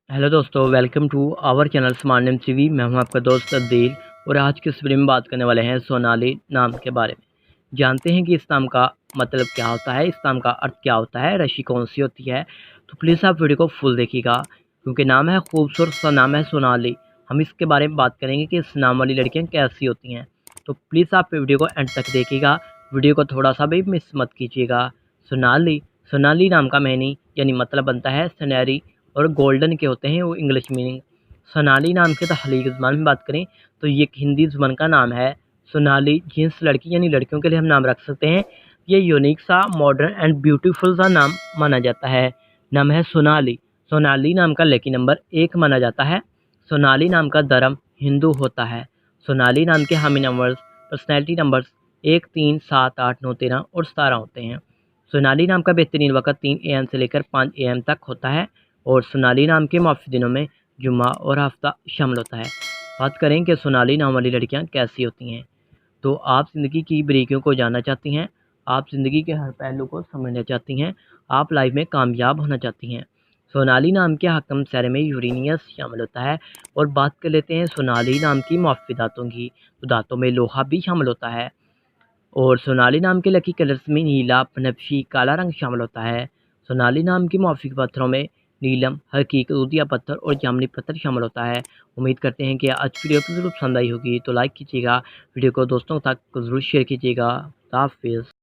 Hello दोस्तों, welcome to our channel smart name TV. मैं हूं आपका दोस्त अब्दील और आज की इस वीडियो में बात करने वाले हैं सोनाली नाम के बारे में। जानते हैं कि इस नाम का मतलब क्या होता है, इस नाम का अर्थ क्या होता है, राशि कौन सी होती है। तो प्लीज़ आप वीडियो को फुल देखिएगा क्योंकि नाम है खूबसूरत सा नाम है सोनाली। हम इसके बारे में बात करेंगे कि इस नाम वाली लड़कियाँ कैसी होती हैं। तो प्लीज़ आप वीडियो को एंड तक देखिएगा, वीडियो को थोड़ा सा भी मिस मत कीजिएगा। सोनाली सोनाली नाम का मैनी यानी मतलब बनता है सुनहरी और गोल्डन के होते हैं वो इंग्लिश मीनिंग। सोनाली नाम के तख्लीकी ज़ुबान में बात करें तो ये एक हिंदी ज़ुबान का नाम है। सोनाली जिन्स लड़की यानी लड़कियों के लिए हम नाम रख सकते हैं। ये यूनिक सा मॉडर्न एंड ब्यूटीफुल सा नाम माना जाता है। नाम है सोनाली। सोनाली नाम का लकी नंबर 1 माना जाता है। सोनाली नाम का धर्म हिंदू होता है। सोनाली नाम के हामी नंबर्स पर्सनैलिटी नंबर्स 1, 3, 7, 8, 9, 13 और 17 होते हैं। सोनाली नाम का बेहतरीन वक़्त 3 AM से लेकर 5 AM तक होता है और सोनाली नाम के माफ़ी दिनों में जुम्मा और हफ्ता शामिल होता है। बात करें कि सोनाली नाम वाली लड़कियां कैसी होती हैं। तो आप ज़िंदगी की बारीकियों को जानना चाहती हैं, आप ज़िंदगी के हर पहलू को समझना चाहती हैं, आप लाइफ में कामयाब होना चाहती हैं। सोनाली नाम के हकम सर में यूरेनियस शामिल होता है। और बात कर लेते हैं सोनाली नाम की माफ़ी दांतों की, तो दांतों में लोहा भी शामिल होता है। और सोनाली नाम के लकी कलर्स में नीला, बनफशी, काला रंग शामिल होता है। सोनाली नाम की मौफिक पत्थरों में नीलम, हकीक, दूधिया पत्थर और जामनी पत्थर शामिल होता है। उम्मीद करते हैं कि आज वीडियो आपको ज़रूर पसंद आई होगी, तो लाइक कीजिएगा, वीडियो को दोस्तों तक ज़रूर शेयर कीजिएगा। हाफ़िज़।